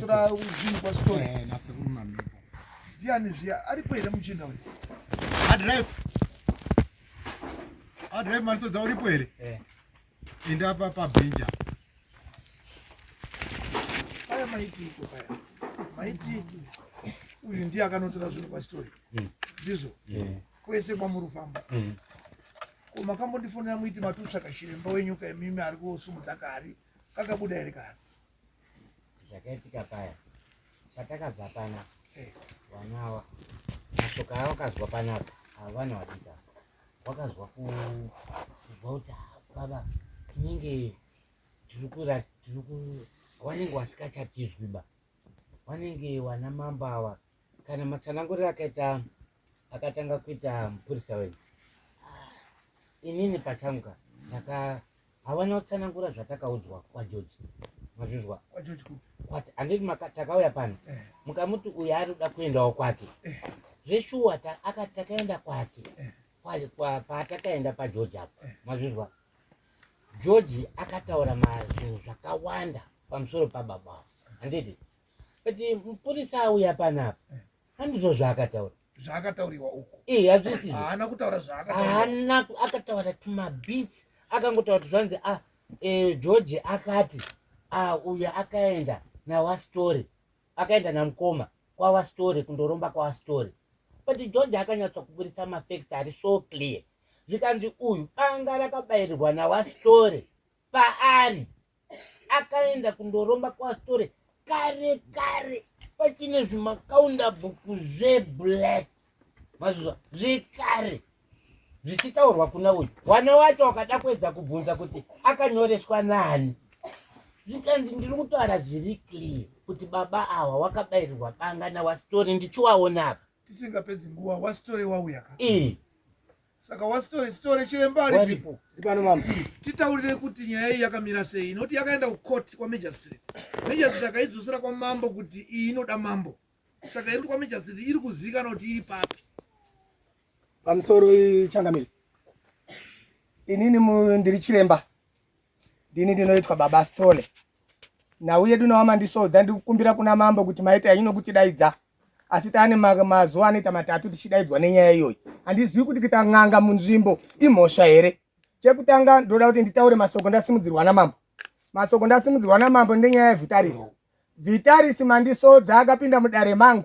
kutora uzvinhu pastori nase kumamhepo ndiani zviya aripo here muchinda uyu adrive marisodza uripo here enda apa pabhenja paya maiti iko paya maiti uyu ndiye akanotora zvinhu pastori ndizvo kwese kwamuri kufamba ko makambondifonera muiti matutsvaka chiremba wenyuka imimi ari kusumudza kari kakabuda here kari zvakaitika paya patakabva pana vanawa masoka avakazwa panapa havana vadika vakazwa kuzwa kuti baba tinenge vanenge vasikachatizwiba vanenge wana mambo ava kana matsananguriro akatanga kuita mupurisa wenyu inini pachangu havana kutsanangura zvatakaudzwa kwajoji mazvizwa kwati handiti takauya pano mukamuti uyu ari kuda kuendawo kwake zveshuwa akati takaenda kwake patakaenda pajoji apo mazvizwa joji akataura zvinhu zvakawanda pamusoro pababa avo handiti kuti mupurisa auya panapa handizvo zvaakataura zvaakatauriwa uko hazvisi haana kutaura haana akataura tumabits akangotaura kuti zvanzi joji akati uyu akaenda nawastori akaenda namukoma kwawastori kundoromba kwawastori but george akanyatswa kuburitsa mafacts ari so clear zvikanzi uyu banga rakabayirirwa nawastori paari akaenda kundoromba kwawastori kare pachine zvimakaunda bhuku zveblack mazvizva zvekare zvichitaurwa kuna uyu wana wacho wakada kuedza kubvunza kuti akanyoreswa nani zvikanzi ndiri kutaura zviri clear kuti baba awa wakabayirirwa banga nawastori ndichiwaona apa tisingapedzi nguva wastori wauya ka saka wastori chiremba aripo pano mama titaurire kuti nyaya iyi yakamira sei inoti yakaenda kukoti kwaMajor Street akaidzosera kwamambo kuti iyi inoda mambo saka iri kwaMajor Street iri kuzivikanwa kuti iri papi pamusoro changamiri inini ndiri chiremba ndini ndinoitwa baba Stole nauye ndinowamandisodza ndikukumbira kuna mambo kuti maita inokutidaidza asi taane mazuva anoita matatu tichidaidzwa nenyaya iyoyi handizivi kuti kitang'anga munzvimbo imhosva here chekutanga ndoda kuti nditaure masoko ndasimudzirwa namambo masoko ndasimudzirwa namambo ndenyaya yevitarisi mandisodza akapinda mudare mangu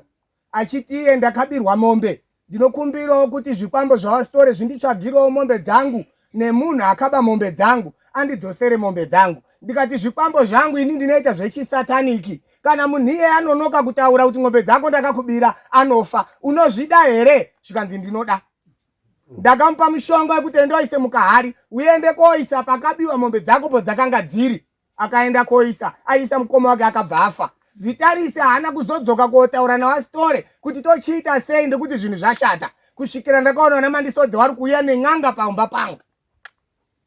achiti ndakabirwa mombe ndinokumbirawo kuti zvikwambo zvawasitore zvinditsvagirawo mombe dzangu nemunhu akaba mombe dzangu andidzosere mombe dzangu ndikati zvikwambo zvangu ini ndinoita zvechisataniki kana munhu iye anonoka kutaura kuti ng'ombe dzako ndakakubira anofa unozvida here zvikanzi ndinoda ndakamupa mushonga wekuti endoise mukahari uende koisa pakabiwa mombe dzako po dzakanga dziri akaenda koisa aisa mukoma wake akabva afa Vitarisi haana kuzodzoka kotaura nawasitore kuti tochiita sei ndekuti zvinhu zvashata kusvikira ndakaona namandisodzi wari kuuya nen'anga paumba panga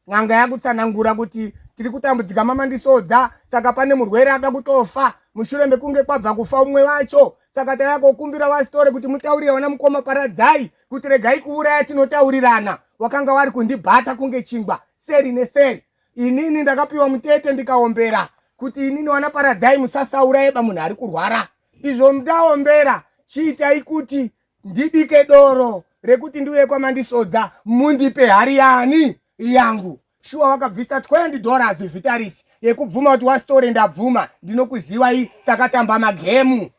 n'anga yakutsanangura kuti tiri kutambudzika mamandisodza saka pane murwere ada kutofa mushure mekunge kwabva kufa umwe wacho saka takakumbira wasitore kuti mutaurire wana mukoma paradzai kuti regai kuuraya tinotaurirana wakanga wari kundibhata kunge chingwa seri neseri inini ndakapiwa mutete ndikaombera kuti inini wana paradzai musasauraiba munhu ari kurwara izvo ndaombera chiitai kuti ndibike doro rekuti ndiuye kwamandisodza mundipe hari yani yangu shuwa wakabvisa $20 Vitarisi yekubvuma kuti wasitore ndabvuma ndinokuzivai takatamba magemu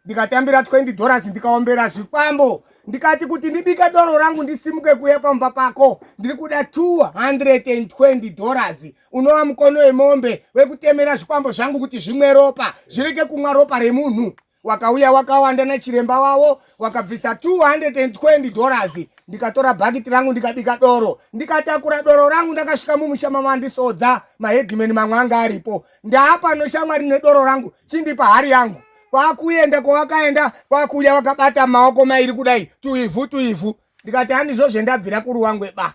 ndikatambira $20 ndikaombera zvikwambo ndikati kuti ndibike doro rangu ndisimuke kuya pamba pako ndiri kuda $220 unova mukono wemombe wekutemera zvikwambo zvangu kuti zvimwe ropa zvireke kumwa ropa remunhu wakauya wakawanda nachiremba wavo wakabvisa $220 ndikatora bhakiti rangu ndikabika doro ndikatakura doro rangu ndakasvika mumusha mamandisodza mahedhimeni mamwe anga aripo ndaapa noshamwari nedoro rangu chindipa hari yangu kwakuenda kwawakaenda kwakuuya wakabata maoko mairi kudai tuivhu ndikati handizvo zvendabvira kuruwangweba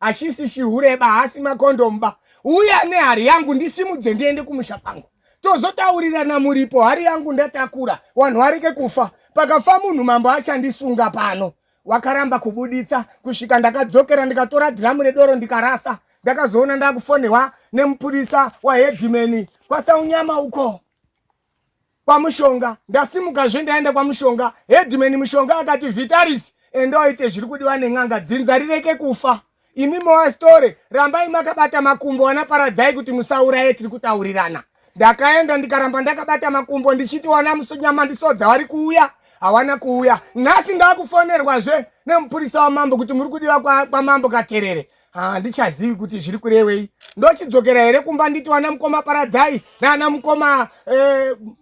hachisi shihureba hasi makondomba uya nehari yangu ndisimudze ndiende kumusha pangu tozotaurirana muripo hari yangu ndatakura wanhu wareke kufa pakafa munhu mambo achandisunga pano wakaramba kubuditsa kusvika ndakadzokera ndikatora dhiramu redoro ndikarasa ndakazoona ndakufonehwa nemupurisa wahedhimeni kwasaunyama uko kwamushonga. Ndasimuka ndaenda kwamushonga. Headman mushonga akati Vitalis endo aite zviri kudiwa nen'anga dzinza rireke kufa. Imi moasitore rambai makabata makumbo anaparadzai kuti musauraye tiri kutaurirana. Ndakaenda ndikaramba ndakabata makumbo ndichiti wana musonyama ndisodza wari kuuya hawana kuuya. Nhasi ndakufonerwazve nemupurisa wamambo kuti muri kudiwa kwa mambo Katerere. Handichazivi kuti zviri kurevei. Ndochidzokera here kumba nditi wana mukoma Paradzai nana mukoma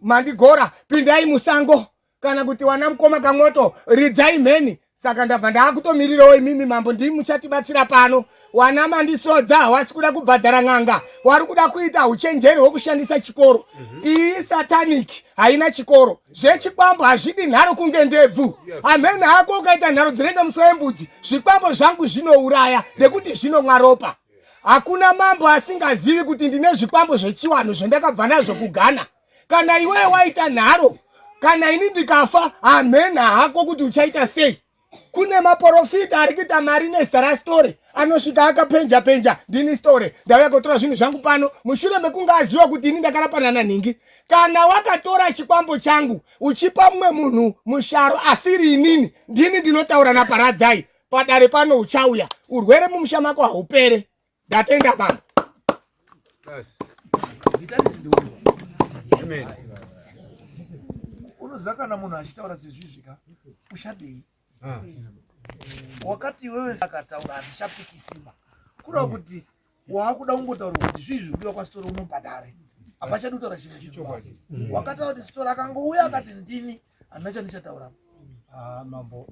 Mandigora pindai musango, kana kuti wana mukoma Kamwoto ridzai mheni. Saka ndabva ndakutomirirawo imimi mambo ndimi muchatibatsira pano. Wana Mandisodza hawasi kuda kubhadhara n'anga, wari kuda kuita uchenjeri hwokushandisa chikoro. Iyi satanic haina chikoro. Zvechikwambo hazvidi nharo kunge ndebvu. Amene hako ukaita nharo dzinenge musoro wembudzi, zvikwambo zvangu zvinouraya nekuti zvinomwa ropa. Hakuna mambo asingazivi kuti ndine zvikwambo zvechiwanhu zvandakabva nazvo kuGhana. Kana iwewe waita nharo, kana ini ndikafa, amena hako kuti uchaita sei. Kune maprofita ari kuita mari nezita raStory anosvika akapenja ndini Story ndauya kutora zvinhu zvangu pano mushure mekunge aziva kuti ini ndakarapanana nhingi. Kana wakatora chikwambo changu uchipa mumwe munhu musharo asiri inini, ndini ndinotaura naParadzai, padare pano uchauya urwere mumusha mako haupere. Ndatenda baba. Amen. Unozakana munhu achitaura sezvizvika uchadei? Wakati wewe akataura handichapiki simba kureva kuti waakuda kungotaura kuti zvizvi kudiwa kwaStory unobhadhare, hapachadi kutaura chimwe chinhu. Wakataura kuti Story akangouya akati ndini handina chandichataura. Mambo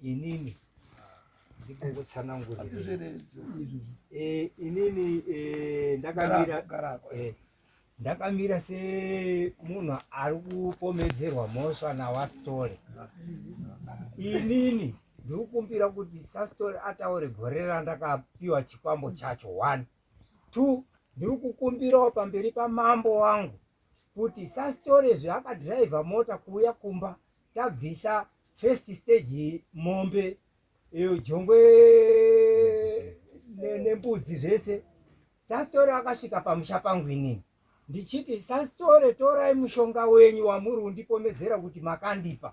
inini ndikungotsanangurira inini ndakamira semunhu ari kupomedzerwa mhosva nawaStory. Inini ndiri kukumbira kuti saStory ataure gore randakapiwa chikwambo chacho 1. 2 ndiri kukumbirawo pamberi pamambo wangu kuti saStory zvaakadhiraivha mota kuuya kumba tabvisa first stage mombe jongwe nembudzi zvese, saStory akasvika pamusha pangu inini ndichiti saStory torai mushonga wenyu wamuri kundipomedzera kuti makandipa.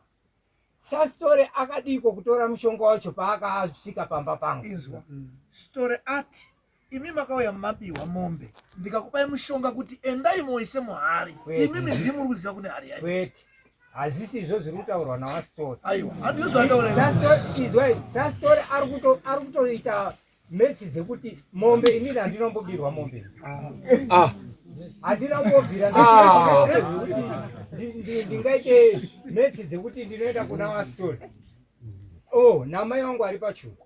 saStory akadiko kutora mushonga wacho paakasvika pamba pangu. Izwa Story ati imi makauya mumabiwa mombe ndikakupai mushonga kuti endai moise muhari, imimi ndimi muri kuziva kune hari yayo. Kwete, hazvisi izvo zviri kutaurwa nawaStory. Aiwa, handizvataura. saStory ari kutoita metsi dzekuti mombe inini handinombobirwa mombe. Handina kumbobvira ndingaite metsi dzekuti ndinoenda kuna waStory. Namai wangu ari pachuku.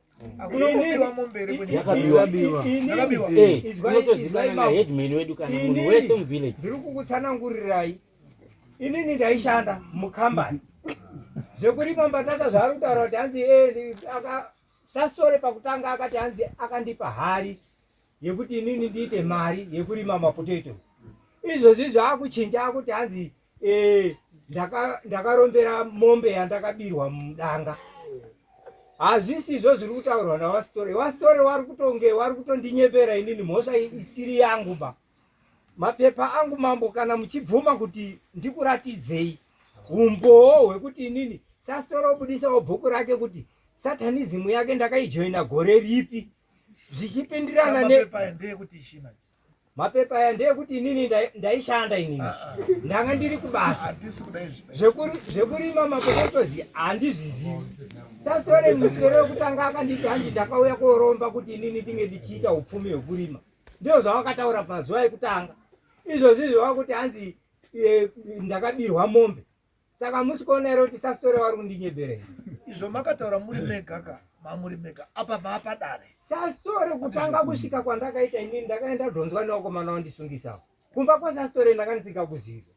Ndiri kukutsanangurirai, inini ndaishanda mukambani zvekurima mbatata zvaari kutaura kuti hanzi saStory pakutanga akati hanzi akandipa hari yekuti inini ndiite mari yekurima mapotatoes. Izvozvi zvaakuchinja kuti hanzi ndakarombera mombe yandakabirwa mudanga. Hazvisi izvo zviri kutaurwa nawaStory. waStory wari kutondinyepera inini mhosva isiri yangu ba. Mapepa angu mambo, kana muchibvuma kuti ndikuratidzei umboo hwekuti inini saStory obudisawo bhuku rake kuti satanism yake ndakaijoina gore ripi, zvichipindirana mapepa aya ndeyekuti inini ndaishanda inini ndanga ndiri kubasa zvekurima mapotatozi handizvizivi. saStory muswero wekutanga akanditi hanzi ndakauya koromba kuti inini ndinge ndichiita upfumi hwekurima, ndizvo zvawakataura mazuva ekutanga. Izvozvi zvawakuti hanzi ndakabirwa mombe. Saka musikuona here kuti saStory wari kundinyeberei. Izvo makataura muri mega mamuri mega apa maapadare. saStory kutanga kusvika kwandakaita inini ndakaenda dhonzwa newakomana wandisungisawo. Kumba kwasaStory ndanga ndisingakuziva.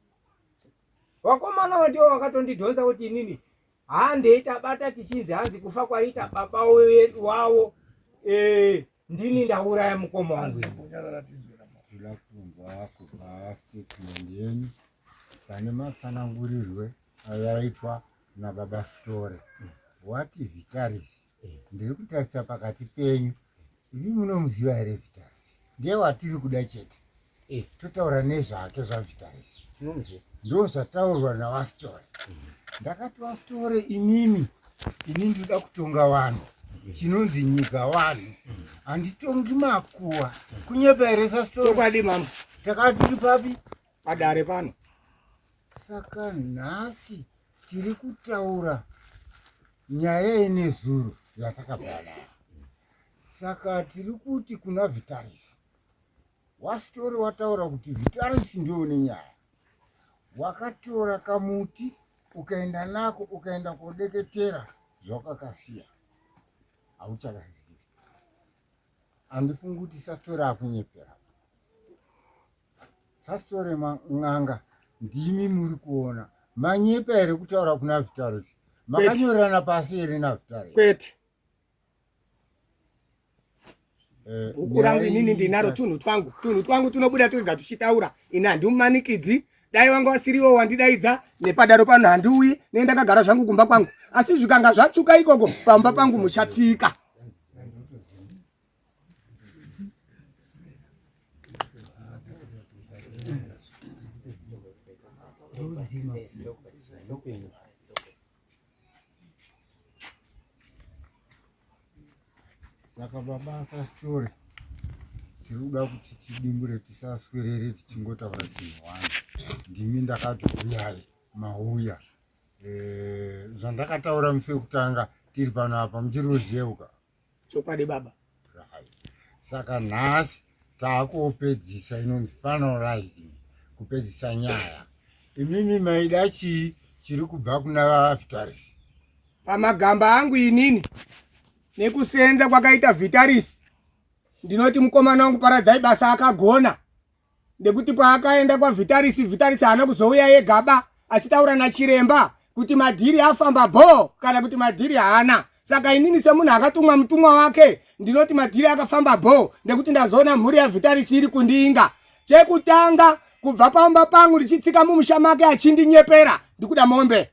Wakomana wandiwo wakatondidhonza kuti inini handeitabata tichinzi hanzi kufa kwaita baba wavo ndini ndauraya mukoma wangu. Ndila kunzwa kubva statement yenyu pane matsanangurirwe ayaitwa nababa Story. Wati Vitalis ndiri kutarisa pakati penyu, imi munomuziva here Vitalis? Ndiye watiri kuda chete totaura nezvake zvaVitalis. ndo zvataurwa navasitore. Ndakati vasitore, inini ndoda kutonga vanhu, chinonzi nyika vanhu, handitongi makuwa. Kunyepa here sasitore? Chokwadi mambo. Takati tiri papi? Padare pano. Saka nhasi tiri kutaura nyaya yenezuro yatakabhara. Saka tiri kuti kuna Vitalis, wasitori wataura kuti Vitalis ndio une nyaya. Wakatora kamuti ukaenda nako ukaenda kodeketera zvakakasiya, hauchakazivi. Handifungi kuti sasitori akunyepera. Sasitori n'anga ndimi muri kuona manyepa here kutaura kuna Vitalis. Makanyorana pasi here naVitalis? Kwete. Bhuku rangu inini ndinaro tunhu twangu tunobuda twega tuchitaura. Ini handimumanikidzi. Dai wanga wasiriwo wandidaidza nepadaro pano handiuyi nendakagara zvangu kumba kwangu. Asi zvikanga zvatsvuka ikoko pamba pangu muchatsika. Saka baba sasitori, tiruda kuti tidimbure tisaswerere tichingotaura chinhu wani. Ndimi ndakati uyai mauya. Zvandakataura musi wekutanga tiri pano apa muchiri kuzveuka. Chokwadi baba. Saka nhasi taakupedzisa inonzi finalizing, kupedzisa nyaya. Imimi maida chii chiri kubva kuna Vitalis? Pamagamba angu inini nekusenza kwakaita Vitalis, ndinoti mukomana wangu Paradzai basa akagona. Ndekuti paakaenda kwa Vitalis haana kuzouya yegaba achitaura nachiremba kuti madhiri afamba bho kana kuti madhiri haana. Saka inini semunhu akatumwa mutumwa wake ndinoti madhiri akafamba bho, ndekuti ndazoona mhuri yaVitalis iri kundinga. Chekutanga kubva pamba pangu ndichitsika mumusha make achindinyepera, ndikuda mombe.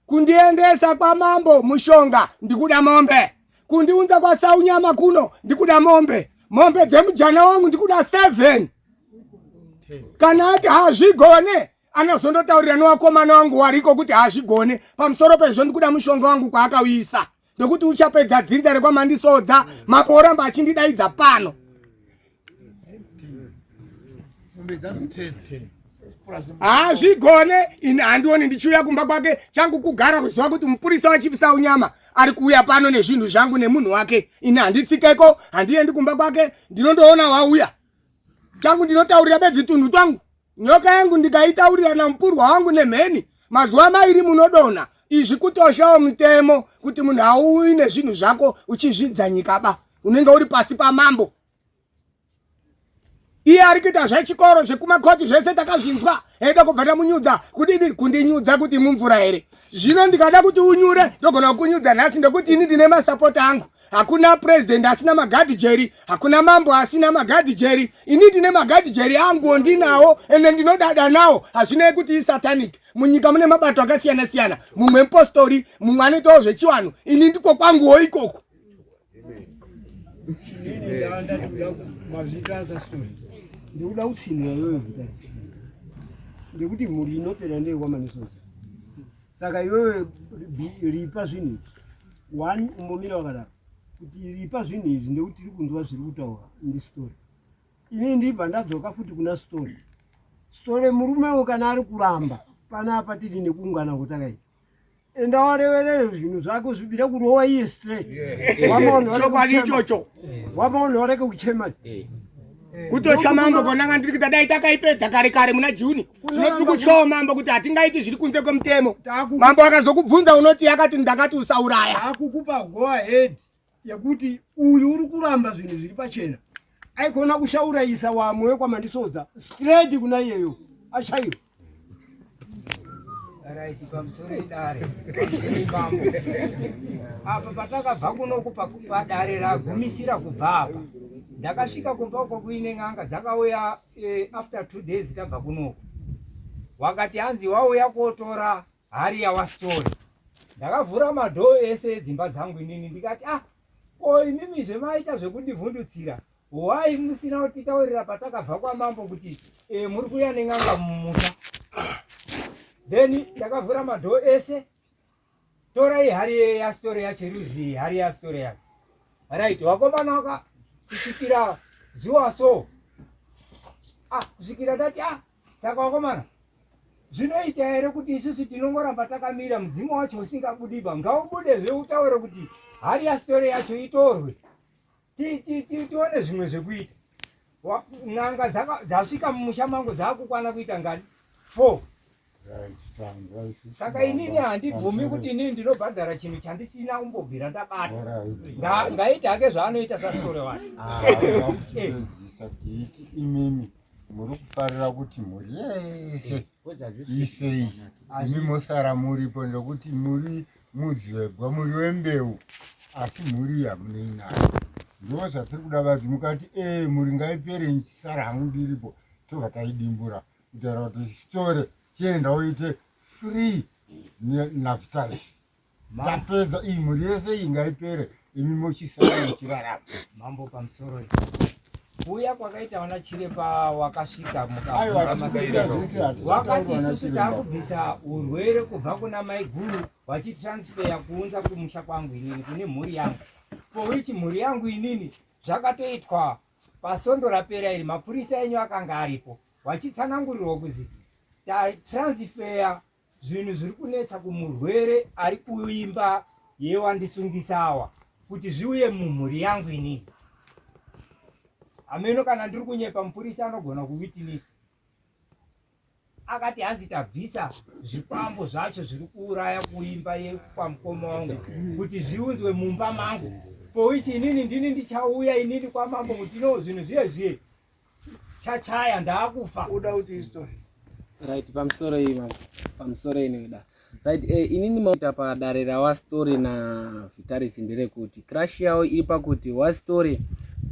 Kundiendesa kwa mambo mushonga, ndikuda mombe. Kundiunza kwa Saunyama kuno, ndikuda mombe. Mombe dzemujana wangu ndikuda 7. Kana ati hazvigone, anozondotaurira newakomana wangu wariko kuti hazvigone. Pamusoro pezvo ndikuda mushonga wangu kwaakauisa. Ndokuti uchapedza dzinza rekwamandisodza, maporamba achindidaidza pano. Hazvigone, ini handioni ndichiuya kumba kwake changu kugara kuziva kuti mupurisa wachief Saunyama ari kuuya pano nezvinhu zvangu nemunhu wake. Ini handitsikeko, handiendi kumba kwake, ndinondoona wauya. Changu ndinotaurira bedzi tunhu twangu. Nyoka yangu ndikaitaurira namupurwa wangu nemheni. Mazuva mairi munodona. Izvi kutoshawo mutemo kuti munhu auyi nezvinhu zvako uchizvidza nyika ba. Unenge uri pasi pamambo. Iye ari kuita zvechikoro zvekumakoti zvese takazvinzwa. Eida kubva tamunyudza kudini kundinyudza kuti mumvura here. Zvino ndikada kuti unyure ndogona kukunyudza nhasi ndokuti ini ndine masapota angu. Hakuna president asina magadhijeri, hakuna mambo asina magadhijeri. Ini ndine magadhijeri angu ndinawo ende ndinodada nawo. Hazvinei kuti isatanic. Munyika mune mabato akasiyana siyana. Mumwe mupostori, mumwe anoitawo zvechiwanhu. Ini ndiko kwanguwo ikoko. Ndikuda kutsinira iyoyo Vitalis. Ndikuti mhuri inopera ndeyekwaMandisodza. Saka iyoyo ripa zvinhu. One umomira wakadaro. Kuti ripa zvinhu izvi ndekuti tiri kunzwa zviri kutaura ndisitori. Ini ndibva ndadzoka futi kuna Sitori. Sitori murumewo kana ari kuramba panapa tiri nekuungana kwatakaita. Enda wareverere zvinhu zvako zvibira kurowa iye straight. Wamaona wareke kuchema. Kutotya mambo konanga ndiri kuita dai takaipedza kare kare muna Juni. Tinoti kutyawo mambo kuti hatingaiti zviri kunze kwemutemo. Mambo akazokubvunza unoti yakati ndakati usauraya. Akukupa go ahead yekuti uyu uri kuramba zvinhu zviri pachena. Aikona kushaurayisa wamwe wekwaMandisodza straight kuna iyeyo. Ashaiwa. Right, pamusoro idare. Mambo. Apa patakabva kuno kupa dare ragumisira kubva apa. Ndakasvika kumba uko kuine n'anga dzakauya after 2 days tabva kuno. Wakati hanzi wauya kotora hari yawaSitori. Ndakavhura madhoo ese dzimba dzangu inini ndikati imimi zvemaita zvekundivhundutsira. Why musina kutitaurira patakabva kwaMambo kuti muri kuya nen'anga mumuta. then ndakavhura madhoo ese. Torai hari ya story yacho ruzi, hari ya story yacho. Right, wakomana waka kusvikira zuwa so. Kusvikira tati saka wakomana. Zvinoita here kuti isusu tinongoramba takamira mudzimu wacho usingabudiba. Ngaubude zveutaure kuti hari ya story yacho itorwe. Tione zvimwe zvekuita. N'anga dzasvika mumusha mangu dzakukwana kuita ngani 4. Saka inini handibvumi kuti inini ndinobhadhara chinhu chandisina kumbobvira ndabata. Ngaiti hake zvaanoita sastory wacho. Tiiti imimi muri kufarira kuti muri yese ifei imi mosara muripo ndokuti muri mudzi webwa muri wembeu asi muri yamuneinayo. Ndo zvatiri kuda vadzi mukati muri ngaipere nchisara hangu ndiripo tobva taidimbura kutaura kuti story chienda uite free navitalis tapedza iyi muri yese ingaipere imi mochisara muchirarama. Mambo pamusoro kuya kwakaita wana Chiremba wakasvika wakati isusu takubvisa urwere kubva kuna mai guru vachitransfer kuunza kumusha kwangu inini kune mhuri yangu. For which mhuri yangu inini zvakatoitwa pasondo rapera iri mapurisa enyu akanga aripo vachitsanangurirwa kuzi tatransfer zvinhu zviri kunetsa kumurwere ari kuimba yewandisungisawa kuti zviuye mumhuri yangu inini. Ameno kana ndiri kunyepa mupurisa anogona kuwitinisa. Akati hanzi tabvisa zvikwambo zvacho zviri kuuraya kuimba yepamukoma wangu kuti zviunzwe mumba mangu. For which inini ndini ndichauya inini kwamambo kuti no zvinhu zviye chachaya ndaakufa. Uda kuti history. Right, pamusoro iyi mambo. Pamusoro inoda. Right, inini maita padare rawa story na Vitalis nderekuti crash yao iri pakuti wa story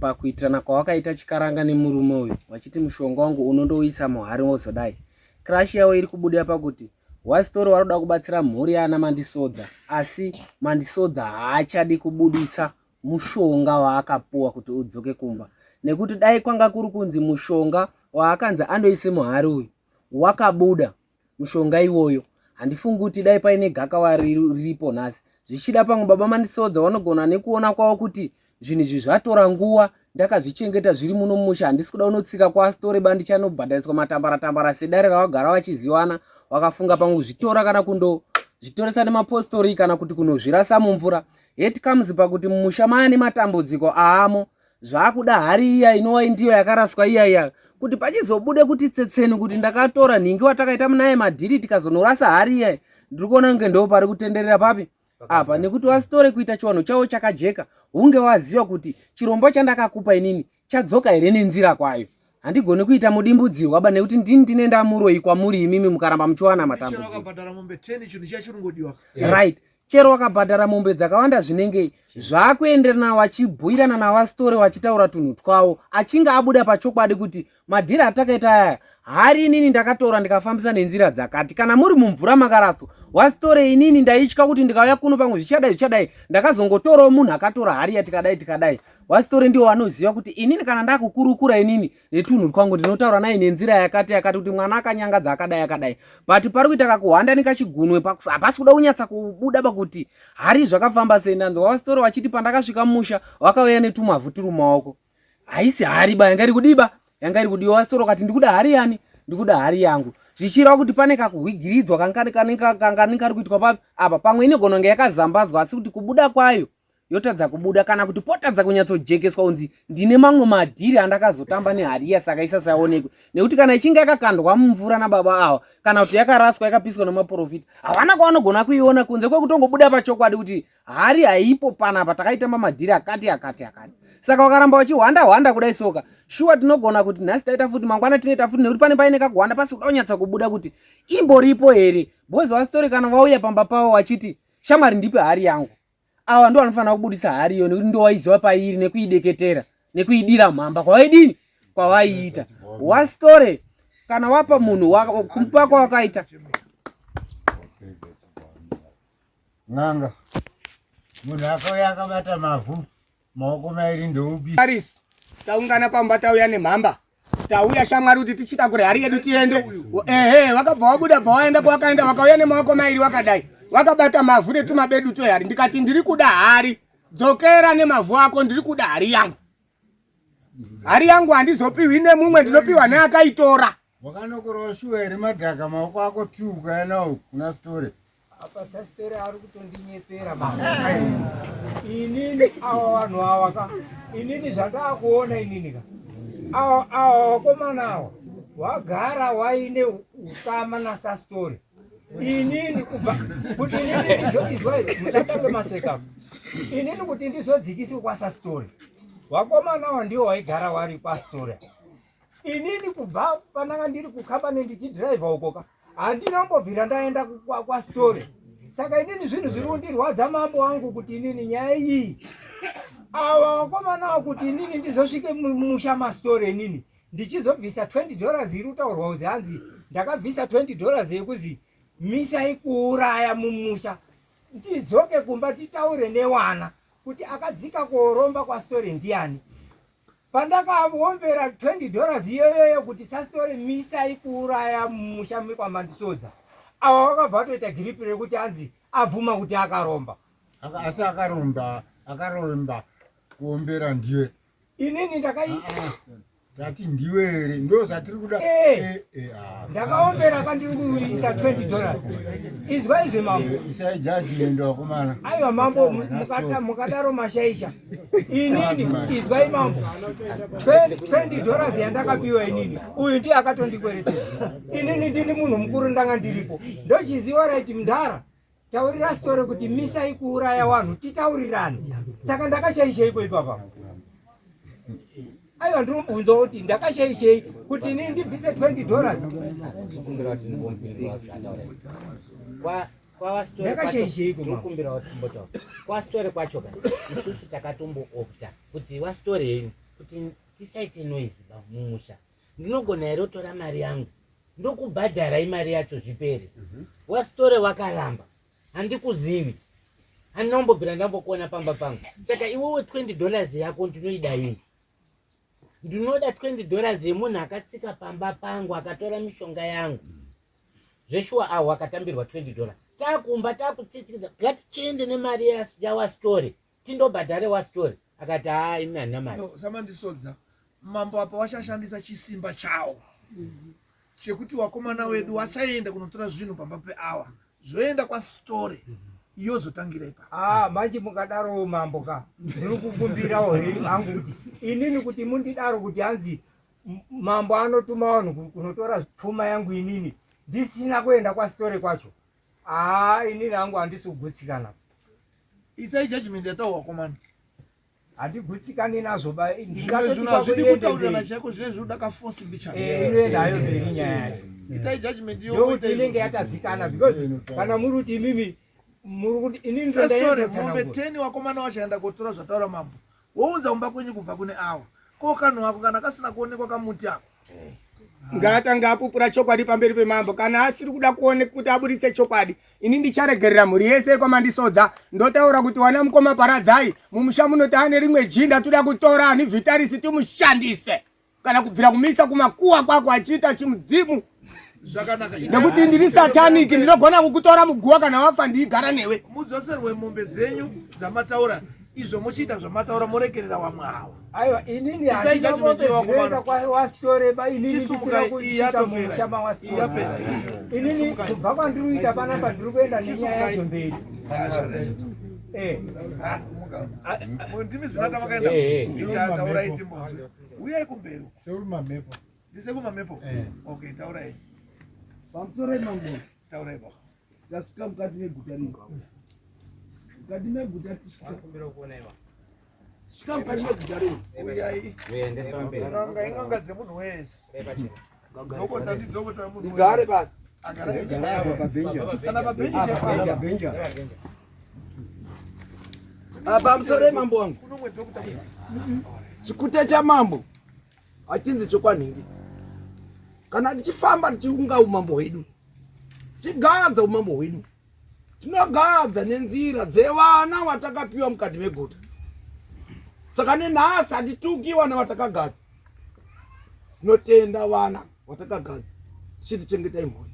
pakuitirana kwawakaita chikaranga nemurume uyu wachiti mushonga wangu unondoisa muhari wozodai. Crash yao iri kubuda pakuti wastori waroda kubatsira mhuri yana Mandisodza asi Mandisodza haachadi kubuditsa mushonga waakapuwa kuti udzoke kumba nekuti dai kwanga kuri kunzi mushonga waakanza andoise muhari uyu wakabuda mushonga iwoyo handifungi kuti dai paine gakawa riripo nhasi zvichida pamwe baba Mandisodza vanogona nekuona kwawo kuti zvinhu izvi zvatora nguva ndakazvichengeta zviri muno mumusha handisi kuda unotsika kwaStory bandi chanobhadhariswa matambara sedare rawagara wachiziwana wakafunga pamwe kuzvitora kana kundo zvitoresa nemapostori kana kuti kunozvirasa mumvura. It comes pakuti mumusha maane matambudziko aamo zvakuda hari iya inova ndiyo yakaraswa iya kuti pachizobude kuti tsetseni kuti ndakatora nhingi watakaita munaye madhiri tikazonorasa hari iya ndiri kuona kunge ndo pari kutenderera papi apa nekuti waStory kuita chiwanhu chawo chakajeka hunge waziva kuti chirombo chandakakupa inini chadzoka here nenzira kwayo handigoni kuita mudimbudzirwa ba nekuti ndini ndinenda muroi kwamuri imimi mukaramba muchiwana matambudziko. Chero wakabhadhara mombe 10 chinhu chachirongodiwa. Right. Chero wakabhadhara mombe dzakawanda zvinenge zvakuenderana wachibhuirana nawaStory wachitaura tunhu twawo achinga abuda pachokwadi kuti madhiri atakaita aya hari inini ndakatora ndikafambisa nenzira dzakati kana muri mumvura makaraswa waStory inini ndaitya kuti ndikauya kuno pamwe zvichadai ndakazongotorawo munhu akatora hari yatikadai waStory ndiwo wanoziva kuti inini kana ndakukurukura inini netunhu twangu ndinotaura naye nenzira yakati kuti mwana akanyangadza akadai but pari kuita kakuhwanda nekachigunwe hapasi kuda kunyatsa kubuda pakuti hari zvakafamba sei. Nanzo waStory wachiti pandakasvika mumusha wakauya netumavhu turi mumaoko haisi hari ba yanga iri kudiwa waStory wakati ndikuda hari yani ndikuda hari yangu zvichireva kuti pane kakuhwigiridzwa kanga kari kuitwa papi apa pamwe inogona kunge yakazambadzwa asi kuti kubuda kwayo yotadza kubuda kana kuti potadza kunyatsojekeswa unzi ndine mamwe madhiri andakazotamba nehariya saka isasaonekwe nekuti kana ichinge yakakandwa mumvura nababa ava kana kuti yakaraswa yakapiswa nemaprofita havana kwavanogona kuiona kunze kwekutongobuda pachokwadi kuti hari haipo panapa takaitamba madhiri akati saka wakaramba wachihwanda kudai soka shuwa tinogona kuti nhasi taita futi mangwana tinoita futi nekuti pane paine kakuhwanda pasi kuda kunyatsa kubuda kuti imboripo here bozi waStory kana wauya pamba pavo wachiti shamwari ndipe hari yangu awa ndo anofanira kubudisa hari iyo nekuti ndo waiziva pairi nekuideketera nekuidira mhamba kwawaidini kwawaiita waStory kana wapa munhu kumupa kwawakaita n'anga munhu akauya akabata mavhu maoko mairi ndoupi Paris taungana pamba tauya nemhamba tauya shamwari kuti tichida kuri hari yedu tiende. Vakabva vabuda bva vaenda kwakaenda vakauya nemaoko mairi vakadai vakabata mavhu netumabedu tuhari. Ndikati ndiri kuda hari, dzokera nemavhu ako, ndiri kuda hari yangu. Hari yangu handizopiwi nemumwe, ndinopiwa neakaitora. Wakanokora shuwa ere madhaka maoko ako tuka nawo kuna story. Apa sasitore ari kutondinyepera mama. Inini awa vanhu ava ka. Inini zvandakuona inini ka. Awa vakomana ava wagara waine ukama nasasitore. Inini kubva kuti inini ndizodizwa musatange maseka. Inini kuti ndizodzikisi kwasasitore. Vakomana ava ndiwo waigara vari pasitore. Inini kubva pananga ndiri kukambani ndichidhiraivha ukoka handinombobvira ndaenda kwasitore. Saka inini zvinhu zviri kundirwadza mambo wangu kuti inini nyaya iyi ava vakomana kuti inini ndizosvike mumusha masitore inini ndichizobvisa $20 iri kutaurwa kuzi hanzi ndakabvisa $20 yekuzi misai kuuraya mumusha. Ndidzoke kumba titaure newana kuti akadzika koromba kwasitore ndiani. Pandakaombera $20 iyoyo kuti sasitore misai kuuraya mumusha mekwamandisodza. Ava vakabva toita giripi rekuti hanzi abvuma kuti akaromba. Asi akaromba kuombera ndiwe. Inini ndakai Tati ndiwe ere ndo zatiri kuda. Ndakaombera kandiri kuisa $20. Izwa izve mambo. Isai judgment wakomana. Aiwa mambo mukadaro mashaisha. Inini izwa mambo. $20 yandakapiwa inini. Uyu ndiye akatondikweretera. Inini ndini munhu mukuru ndanga ndiripo. Ndochiziva raiti mndara. Taurira story kuti misai kuuraya vanhu titaurirane. Saka ndakashaisha iko ipapa. Aiwa ndinobvunza kuti ndakashaishei kuti inini ndibvise $20. Kwasitore kwacho isusu takatomboopta kuti wasitore yenyu kuti tisaite noise mumusha. Ndinogona ere kutora mari yangu ndokubhadharai mari yacho zvipere. Wasitore wakaramba handikuzivi, handinombobvira ndambokuona pamba pangu. Saka iwewe $20 yako ndinoida ini. Ndinoda $20 yemunhu akatsika pamba pangu akatora mishonga yangu. Zveshuwa awo akatambirwa $20. Takumba takutsitsikidza ngatichiende nemari yawasitore tindobhadhare wasitore. Akati imi handina mari. Samandisodza mambo apa washashandisa chisimba chawo chekuti wakomana wedu wachaenda kunotora zvinhu pamba peawa zvoenda kwasitore yozotangira ipa. Manje mukadaro mambo ka ndiri kukumbirawo hangu kuti inini kuti mundidaro kuti hanzi mambo anotuma vanhu kunotora pfuma yangu inini ndisina kuenda kwasitore kwacho. Inini hangu handisi kugutsikana. Isai judgment yatawo wakomana. Handigutsikani nazvo ba ndingatotaurirana chako zvine zvinoda kaforce bicha. Inoenda hayo mberi nyaya yacho. Itai judgment yokuti inenge yatadzikana because kana muri kuti imimi inini story mombe 10 wakomana wachaenda kotora zvataura mambo. Woudza umba kwenyu kubva kune awa. Ko kanhu wako kana kasina kuonekwa kamuti ako. Ngatanga apupura chokwadi pamberi pemambo kana asiri kuda kuoneka kuti aburitse chokwadi. Ini ndicharegerera mhuri yese kwamandisodza ndotaura kuti wana mukoma paradzai mumusha munoti ane rimwe jinda toda kutora ani Vitarisi timushandise kana kubvira kumisa kumakuwa kwako achiita chimudzimu. Zvakanaka. Nekuti ndiri sataniki ndinogona kukutora muguwa kana wafa ndigara newe. Mudzoserwe mombe dzenyu dzamataura izvo muchiita zvamataura morekerera vamwe ava. Aiwa inini handinombobvira kwasitore ba inini ndisina kuita mumusha mawasitore. Inini kubva kwandiriita panapa ndiri kuenda nenyaya yacho mberi. Ndimi zinata makaenda taurayi timbozwe. Uyai kumberi. Seuri mamepo. Ndise kumamepo? Okay, taurai. Pamusoro imango. Taurai ba. Tasvika mukati meguta rino. Mukati meguta tisvika kuona iwa. Svika mukati meguta rino. Uyai. Nanga inganga dzemunhu wese. Dhokota ndidhokota munhu wese. Igare basi. Agara Pabenja. Kana pabenji chepa. Pabenja. Pamusoro imambo wangu. Kunomwe dhokota. Chikuta chamambo hachinzi chokwanhingi. Kana tichifamba tichiunga umambo hwedu, tichigadza umambo hwedu, tinogadza nenzira dzevana watakapiwa mukati meguta. Saka nenhasi hatituki vana watakagadza. tinotenda vana vatakagadza tichitichengetai mhuri.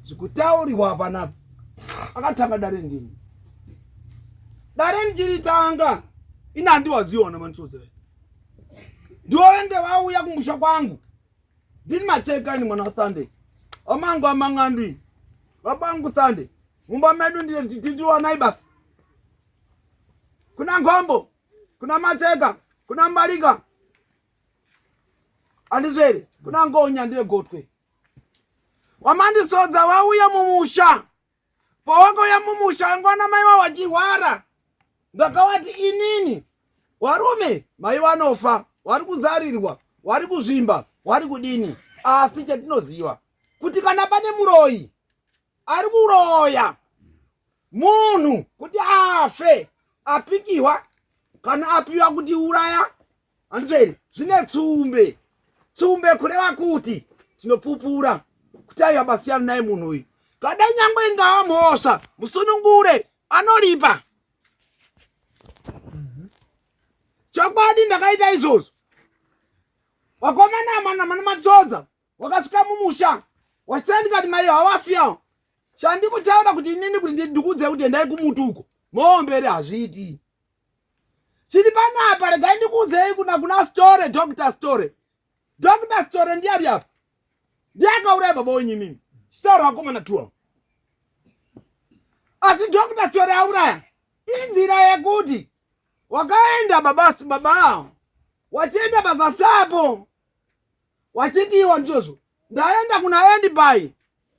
Zvekutauriwa apa napa akatanga dare ndini. Dare ndichiritanga ina handiwaziona Manisodza. Ndovenge vauya kumusha kwangu ndini Macheka ini mwana waSunday. Amangu amang'andwi vabangu Sunday. Mumba medu nditiwanai basi. Kuna Ngombo, kuna Macheka, kuna Mbalika. Andizvere, kuna Ngonya ndiye Gotwe. Wamandisodza vauya mumusha. Pawakauya mumusha ngwana mai wavo vachirwara. Ndakavati inini varume mai vanofa, vari kuzarirwa, vari kuzvimba, vari kudini. Asi chatinoziva kuti kana pane muroyi ari kuroya munhu kuti afe, apikiwa kana apiwa kuti uraya, handizvere, zvine tsumbe. Tsumbe kureva kuti tinopupura kuti aiva basiyana naye munhu uyu. Kada nyangwe ingava mhosva musunungure anoripa. Chokwadi ndakaita izvozvo. Vakomana mana Manisodza wakasvika mumusha wachita ndikati mai havafiya. Chandikutaura kuti inini kuti ndidukudze kuti endai kumutuko moombere hazviiti. Chiri panapa regai ndikuudzei kuna Story, Dr. Story. Dr. Story ndiari apa? Ndiakauraya baba wenyu mimi. Chitaura vakomana tuwa. Asi Dr. Story auraya inzira yekuti wakaenda baba wachienda basa sapo wachitiwa ndizvo. Ndaenda kuna Endibai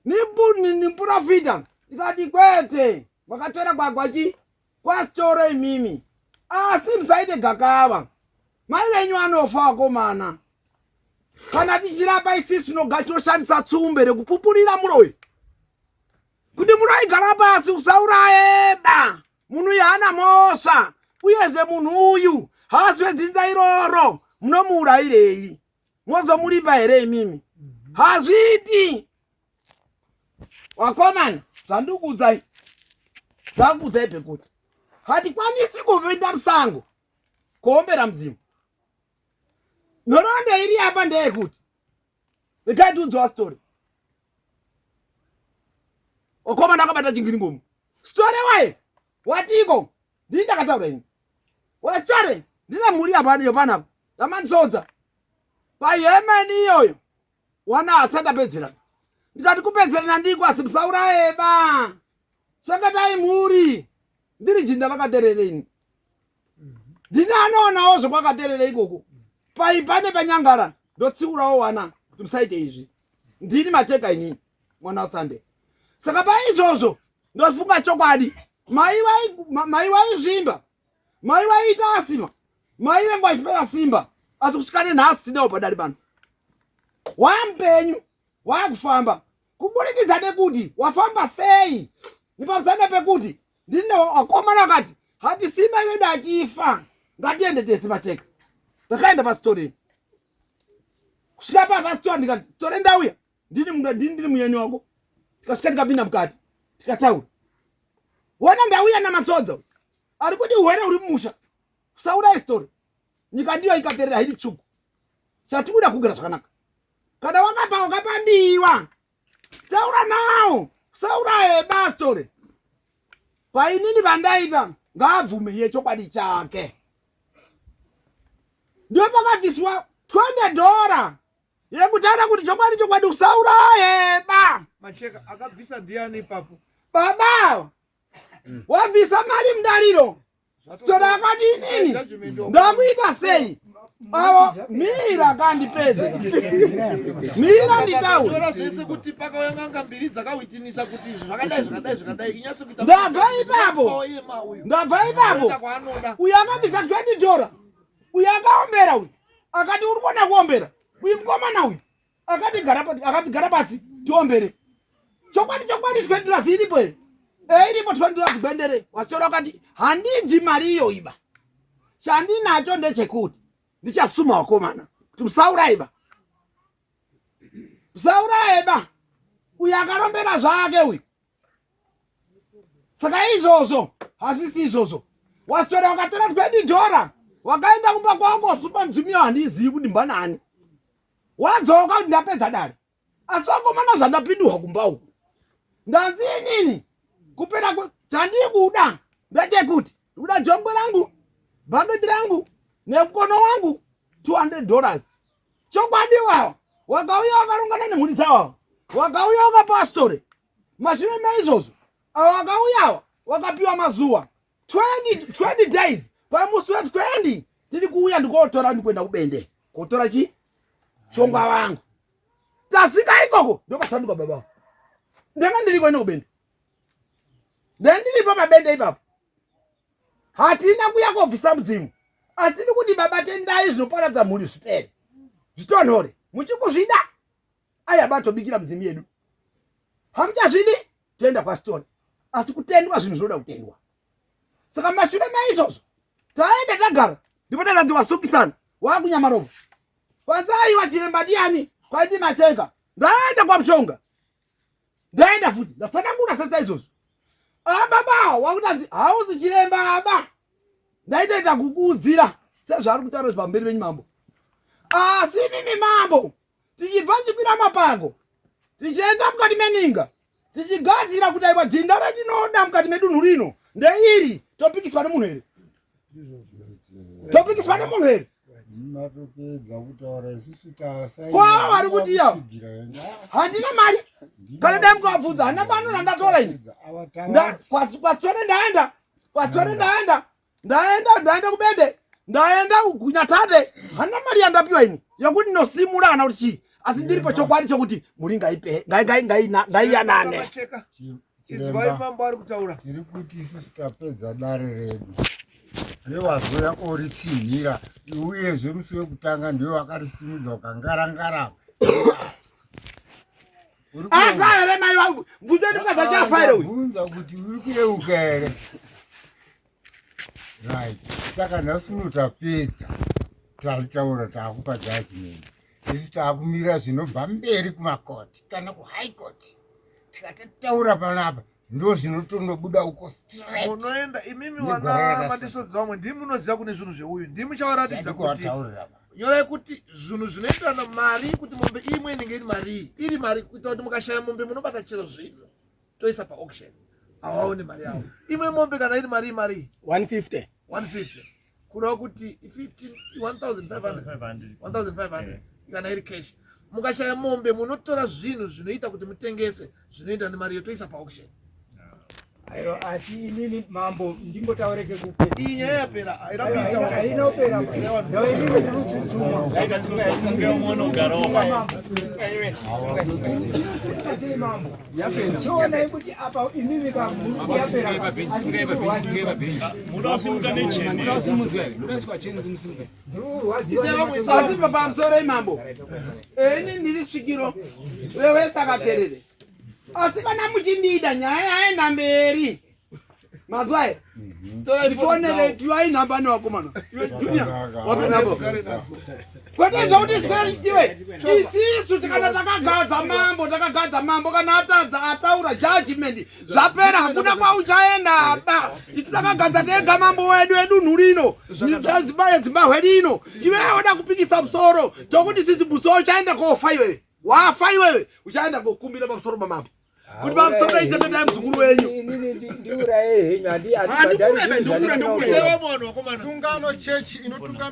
niprofita ndikati kwete wakatora kwagwachi kwa Story mimi. Asi msaite gakava mai venyu anofa vakomana. Kana tichirapa isisi tinoshandisa tsumbe rekupupurira muroyi kuti muroyi gara pasi usaurayeba munhu yaana mhosva uyezve munhu uyu haazvedzinza iroro munomuurayirei mozomulipa here imimi? Hazviiti. Vakomana zvandikuudzai pekuti hatikwanisi kupinda musango kuombera mudzimu. Nhoroondo iri apa ndeyekuti regai tiudzewa Story. Vakomana akabata chingiringomu. Story waye watiko ndini ndakataura ini. Story ndine mhuri yapanapa yaManisodza paYemeni iyoyo wana asati apedzerana. Ndikati kupedzerana ndiko asi musaurayeba. Chengetai mhuri. Ndiri jinda rakaterere ini. Ndine anoonawo zvokwakaterere ikoko. Pane panyangara ndotsiurawo wana kuti musaite izvi. Ndini Macheka inini mwana waSunday. Saka paizvozvo ndofunga chokwadi mai vaizvimba, mai vaiita asima, mai vengu vachipera simba, asi kusvika nenhasi tinewo padare pano wamupenyu wakufamba kuburikidza nekuti wafamba sei. Nipamusana pekuti ndine wakomana wakati hati simba iwedu achifa ngatiende tese Macheka. Ndakaenda paStory kusvika paStory ndikati Story ndauya ndiri muyeni wako. Tikasvika tikapinda mukati tikataura. Wona ndauya naManisodza ari kuti uhere uri mumusha usauraye Story. Nyika ndiyo ikaterera haidi tsvuku. Chatikuda kugara zvakanaka. Kana wakapambiwa taura nawo usauraye Story. Painini vandaita ngaabvume yechokwadi chake. Ndio pakabviswa $20 yekutaura kuti chokwadi usauraye Macheka akabvisa ndiani ipapo? Baba wabvisa mari mudariro. Story akati inini ndakuita sei? Mira kandipedze. Mira nditaure. Tora zvese kuti pakauya nganga mbiri dzakawitinisa kuti zvakadai inyatso kuita. Ndabva ipapo. Uyu akabvisa $20. Uyu akaombera uyu. Akati uri kuona kuombera. Uyu mukomana uyu. Akati gara pasi tiombere. Chokwadi $20 ziripo here. Iripo $20 zibendere. Wasitola akati handiji mari iyo iba. Chandinacho ndechekuti ndichasuma wakomana kuti musauraiba. Musauraiba. Uyu akarombera zvake uyu. Saka izvozvo hazvisi izvozvo. Wasitola wakatora $20 wakaenda kumba kwako supa mdzimiyo handizivi kuti mbanani. wadzoka kuti ndapedza dare asi wakomana zvandapinduwa kumba uku ndanzi inini kupera chandikuda ndechekuti ndikuda jongwe rangu bhaketi rangu nemukono wangu $200 chokwadi wawa wakauya wakarongana nemhuri dzawawa wakauya wakapasitore mashure meizvozvo avo wakauyawa wakapiwa mazuva 20 days pamusi we20 tiri kuuya ndikotora ndikuenda kubende kotora chi shongwa vangu tasvika ikoko ndokasanduka baba ndanga ndiri kuenda kubende ndendiripo pabende ipapo hatina kuya kobvisa mudzimu asi tiri kuti baba tendai zvinoparadza mhuri zvipere zvitonhore muchikuzvida aya batobikira mudzimu yedu hamuchazvidi toenda kwasitori asi kutendwa zvinhu zvinoda kutendwa saka mashure maizvozvo taenda tagara ndipo tazati wasukisana wakunyamaromo panzaiwa chiremba diani kwaiti machenga ndaenda kwamushonga ndaenda futi ndasanangura sasa izvozvo baba wakutanzi hauzi chiremba aba ndaitoita kukuudzira sezvaari kutaura pamberi penyu mambo asi mimi mambo tichibva chikwira mapango tichienda mukati meninga tichigadzira kuti aiwa dhinda ratinoda mukati medunhu rino ndeiri topikiswa nemunhu here topikiswa nemunhu here kwava vari kuti yawo handina mari kana dai mukavabvunza hana pano nandatora ini kwasitore ndaenda kubende ndaenda kunyatate hana mari yandapiwa ini yokuti nosimura kana kuti chii asi ndiri pachokwadi chokuti muri ngaiyanane idzwai mambo ari kutaura tiri kuti isusu tapedza dare redu rewazoya koritsinhira uyezve musi wekutanga ndiwe wakarisimudza ukangarangara afa here mai vangu bvunzeni mukadza chafaire uyu bvunza kuti uri kuyeuka here right saka nhasino tapedza taitaura taakupa judgment isu taakumira zvinobva mberi kumakoti kana kuhigh court tikatataura panapa ndo zvinotondobuda uko straight munoenda imimi wana mandisodza vamwe ndimi munoziva kune zvinhu zveuyu ndimi chavaratidza kuti nyorai kuti zvinhu zvinoitana mari kuti mombe imwe inenge iri mari kuita kuti mukashaya mombe munobata chero zvinhu toisa paauction havaone mari yavo imwe mombe kana iri mari 150 kureva kuti 1500 kana iri cash mukashaya mombe munotora zvinhu zvinoita kuti mutengese zvinoenda nemari yotoisa paauction aiwa asi inini mambo ndingotaureke kupedza iyi nyaya yapera haina upera ndawe ndinge ndirutsitsuma asi mambo chionai kuti apa inini asi papamusoro imambo ini ndiri svikiro revesakaterere asi kana muchindida nyaya yaenda mberi mazwai tifonere tiwai nhamba newakomana junior wapinambo kwetezva kuti iwe isisu tikana takagadza mambo kana atadza ataura judgment zvapera hakuna kwauchaenda aba isi takagadza tega mambo wedu edunhu rino zimbabwe rino iwe oda kupikisa musoro tokuti sisi musoro chaenda kofa iwewe wafa iwewe uchaenda kokumbira pamusoro pamambo kuti pamusoro ichengetai muzukuru wenyu ndiuraye henyu handikure ndikure sungano chechi inotungamira